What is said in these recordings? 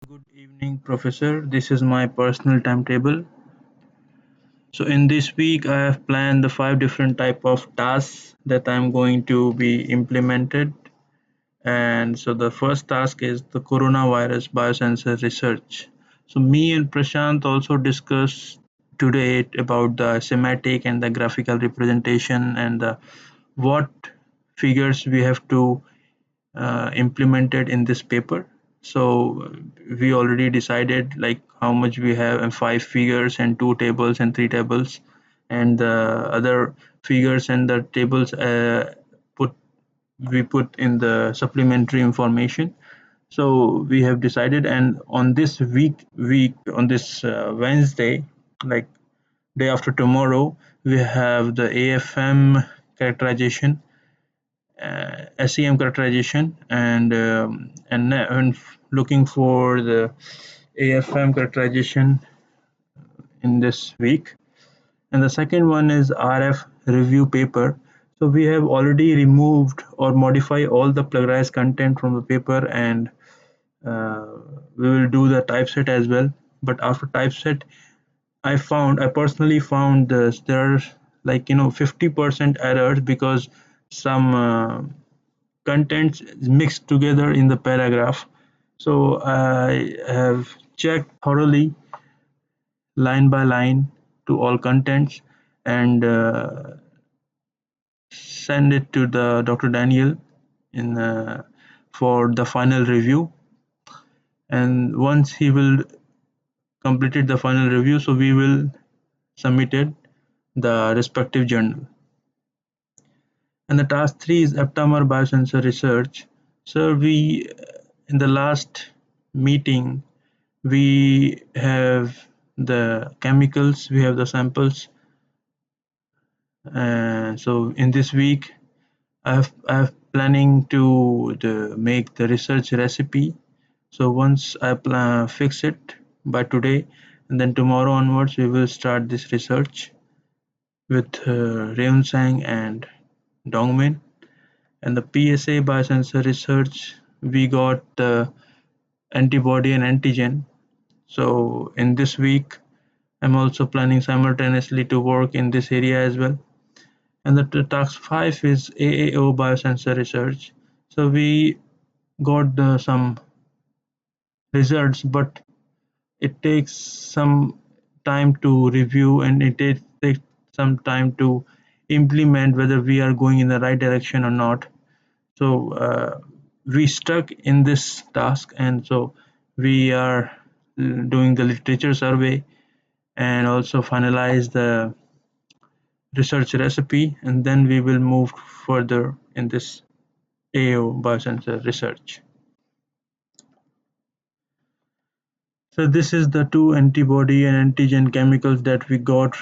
Good evening, Professor. This is my personal timetable. So in this week, I have planned the five different type of tasks that I'm going to be implemented. And so the first task is the coronavirus biosensor research. So me and Prashant also discussed today about the schematic and the graphical representation and what figures we have to implemented in this paper. So we already decided like how much we have and five figures and two tables and three tables, and the other figures and the tables put we put in the supplementary information. So we have decided, and on this week on this Wednesday, like day after tomorrow, we have the AFM characterization, SEM characterization, and looking for the AFM characterization in this week. And the second one is RF review paper. So we have already removed or modified all the plagiarized content from the paper, and uh, we will do the typeset as well. But after typeset, I personally found there are 50% errors because some contents mixed together in the paragraph. So I have checked thoroughly line by line to all contents and send it to the Dr. Daniel in for the final review. And once he will completed the final review, so we will submit it the respective journal. And the task 3 is aptamer biosensor research. So we in the last meeting we have the chemicals, we have the samples. So in this week, I have planning to make the research recipe. So once I fix it by today, and then tomorrow onwards, we will start this research with Reun and Dongmin. And the PSA biosensor research, we got the antibody and antigen. So in this week, I'm also planning simultaneously to work in this area as well. And the task 5 is AAO Biosensor research. So we got some results, but it takes some time to review, and it takes some time to implement whether we are going in the right direction or not. So we stuck in this task, and so we are doing the literature survey and also finalize the research recipe, and then we will move further in this AO biosensor research. So this is the two antibody and antigen chemicals that we got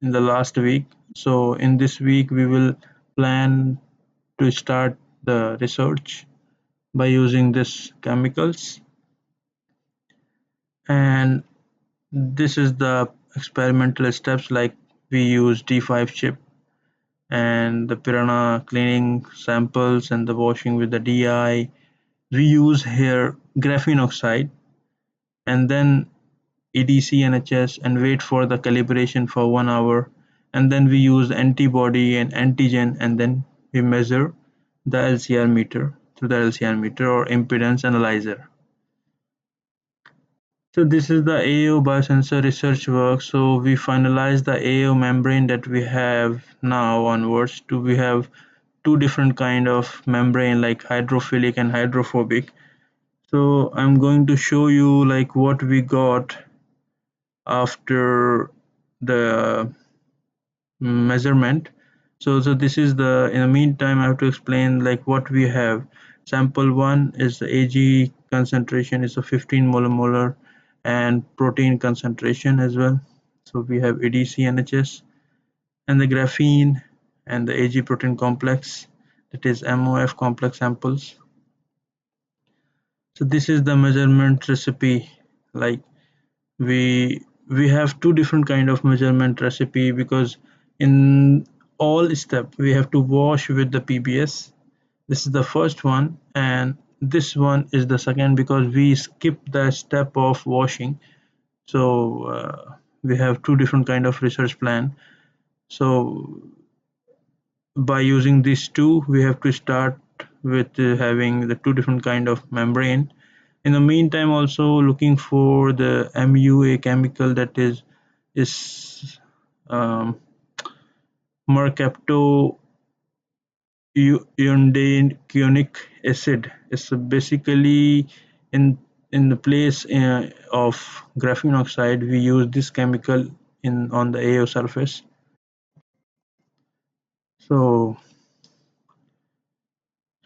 in the last week. So in this week we will plan to start the research by using these chemicals, and this is the experimental steps, like we use D5 chip and the piranha cleaning samples and the washing with the DI. We use here graphene oxide and then EDC NHS and wait for the calibration for 1 hour, and then we use antibody and antigen, and then we measure the LCR meter through the LCR meter or impedance analyzer. So this is the AAO biosensor research work. So we finalized the AAO membrane that we have now onwards. We have two different kind of membrane, like hydrophilic and hydrophobic. So I'm going to show you like what we got after the measurement. So this is the, in the meantime I have to explain like what we have. Sample 1 is the Ag concentration is a 15 molar and protein concentration as well. So we have EDC NHS and the graphene and the Ag protein complex, that is MOF complex samples. So this is the measurement recipe. Like we have two different kind of measurement recipe, because in all step we have to wash with the PBS. This is the first one, and this one is the second because we skip the step of washing. So we have two different kind of research plan. So by using these two, we have to start with having the two different kind of membrane. In the meantime, also looking for the MUA chemical, that is um, mercapto undecanoic acid. It's basically in in the place of graphene oxide. We use this chemical in on the AO surface. So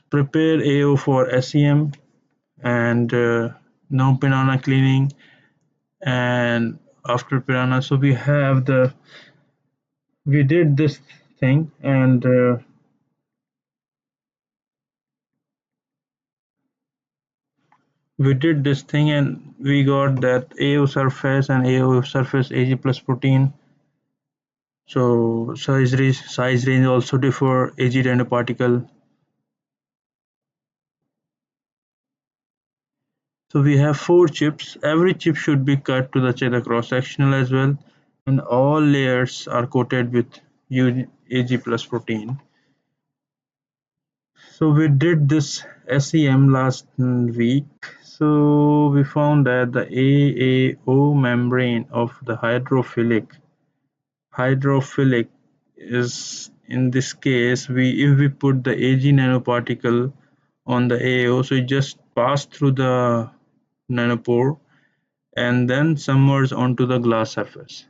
prepare AO for SEM and now piranha cleaning. And after piranha, so we did this thing, and we got that AO surface and AO surface Ag plus protein. So size range also differ Ag nanoparticle. So we have four chips. Every chip should be cut to the cross sectional as well, and all layers are coated with Ag plus protein. So we did this SEM last week. So we found that the AAO membrane of the hydrophilic is, in this case, we if we put the Ag nanoparticle on the AAO, so it just passed through the nanopore and then submerge onto the glass surface.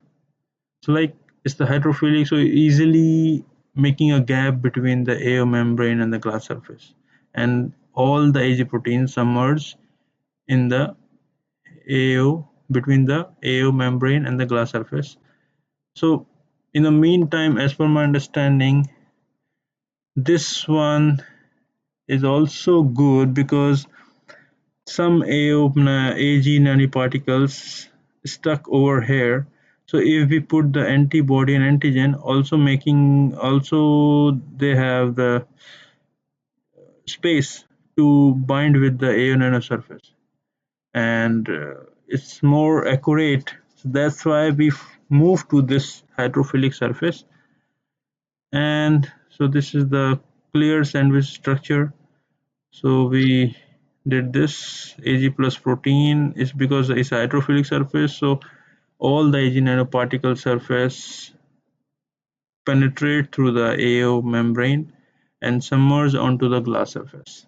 So like it's the hydrophilic, so easily making a gap between the AO membrane and the glass surface, and all the Ag proteins submerge in the AO between the AO membrane and the glass surface. So in the meantime, as per my understanding, this one is also good because some Ag nanoparticles stuck over here. So if we put the antibody and antigen, also they have the space to bind with the AO nanosurface, and it's more accurate. So that's why we moved to this hydrophilic surface. And so this is the clear sandwich structure. So we did this Ag plus protein is because it's a hydrophilic surface, so all the Ag nanoparticle surface penetrate through the AO membrane and submerge onto the glass surface.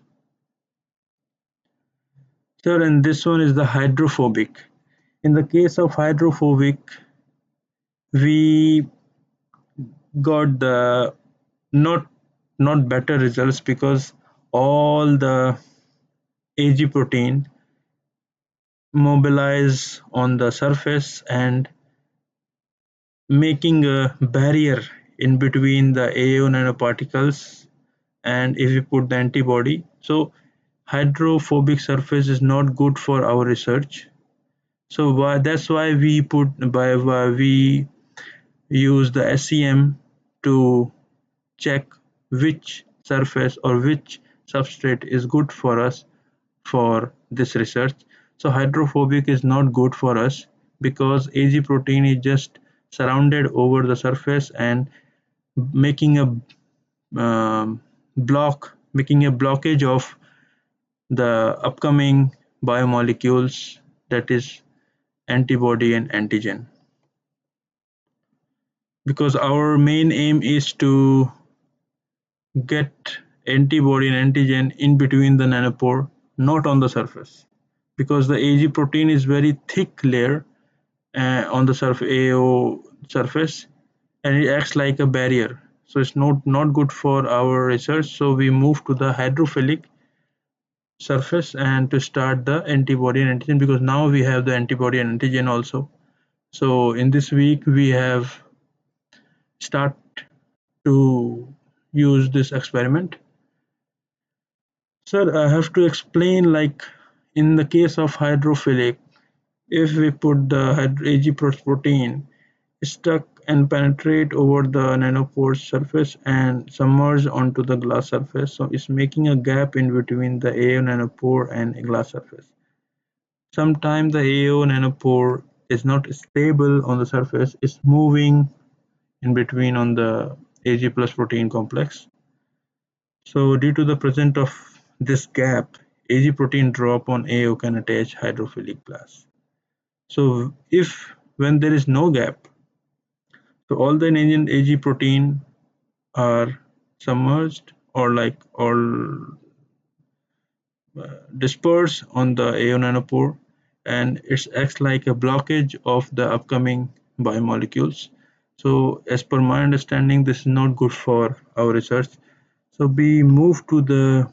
So and this one is the hydrophobic. In the case of hydrophobic, we got the not not better results because all the Ag protein mobilize on the surface and making a barrier in between the AO nanoparticles, and if we put the antibody, so hydrophobic surface is not good for our research. So that's why why we use the SEM to check which surface or which substrate is good for us for this research. So hydrophobic is not good for us because Ag protein is just surrounded over the surface and making a making a blockage of the upcoming biomolecules, that is antibody and antigen. Because our main aim is to get antibody and antigen in between the nanopore, not on the surface. Because the Ag protein is very thick layer on the AO surface, and it acts like a barrier. So it's not good for our research. So we move to the hydrophilic surface and to start the antibody and antigen, because now we have the antibody and antigen also. So in this week we have start to use this experiment. Sir, I have to explain, like in the case of hydrophilic, if we put the Ag protein stuck and penetrate over the nanopore surface and submerge onto the glass surface. So it's making a gap in between the AO nanopore and a glass surface. Sometimes the AO nanopore is not stable on the surface, it's moving in between on the Ag plus protein complex. So due to the presence of this gap, Ag protein drop on AO can attach hydrophilic glass. So if when there is no gap, so all the Ag protein are submerged or disperse on the AO nanopore, and it acts like a blockage of the upcoming biomolecules. So as per my understanding, this is not good for our research. So we move to the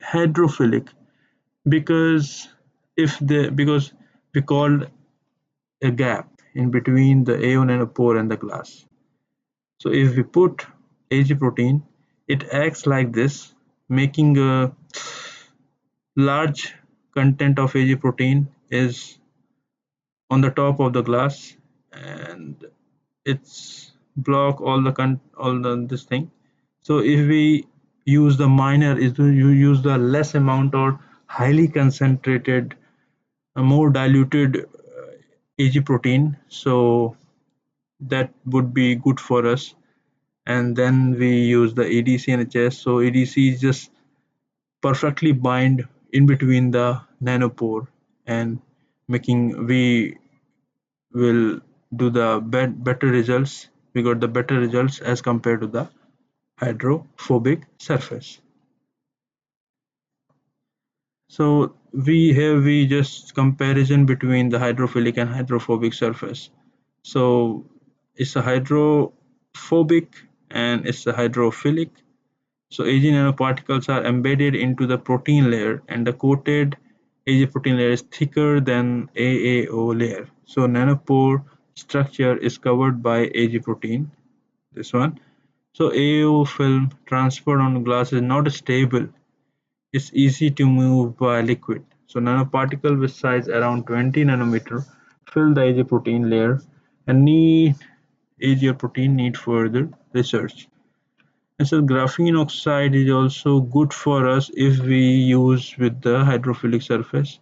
hydrophilic because if the because we called a gap in between the AO nanopore and the glass. So if we put Ag protein, it acts like this, making a large content of Ag protein is on the top of the glass, and it's block all the this thing. So if we use the minor, is you use the less amount or highly concentrated, more diluted Ag protein, so that would be good for us. And then we use the ADC and HS. So ADC is just perfectly bind in between the nanopore, and making we will do the better results. We got the better results as compared to the hydrophobic surface. So we just comparison between the hydrophilic and hydrophobic surface. So it's a hydrophobic and it's a hydrophilic. So Ag nanoparticles are embedded into the protein layer, and the coated Ag protein layer is thicker than AAO layer. So nanopore structure is covered by Ag protein, this one. So AAO film transferred on glass is not stable. It's easy to move by liquid. So nanoparticle with size around 20 nanometer fill the Ag protein layer, and need Ag protein need further research. And so graphene oxide is also good for us if we use with the hydrophilic surface.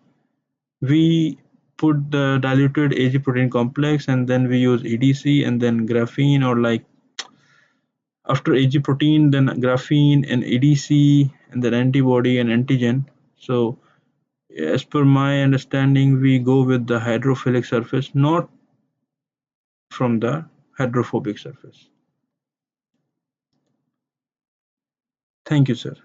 We put the diluted Ag protein complex, and then we use EDC and then graphene, or like after Ag protein then graphene and EDC and then antibody and antigen. So as per my understanding, we go with the hydrophilic surface, not from the hydrophobic surface. Thank you, sir.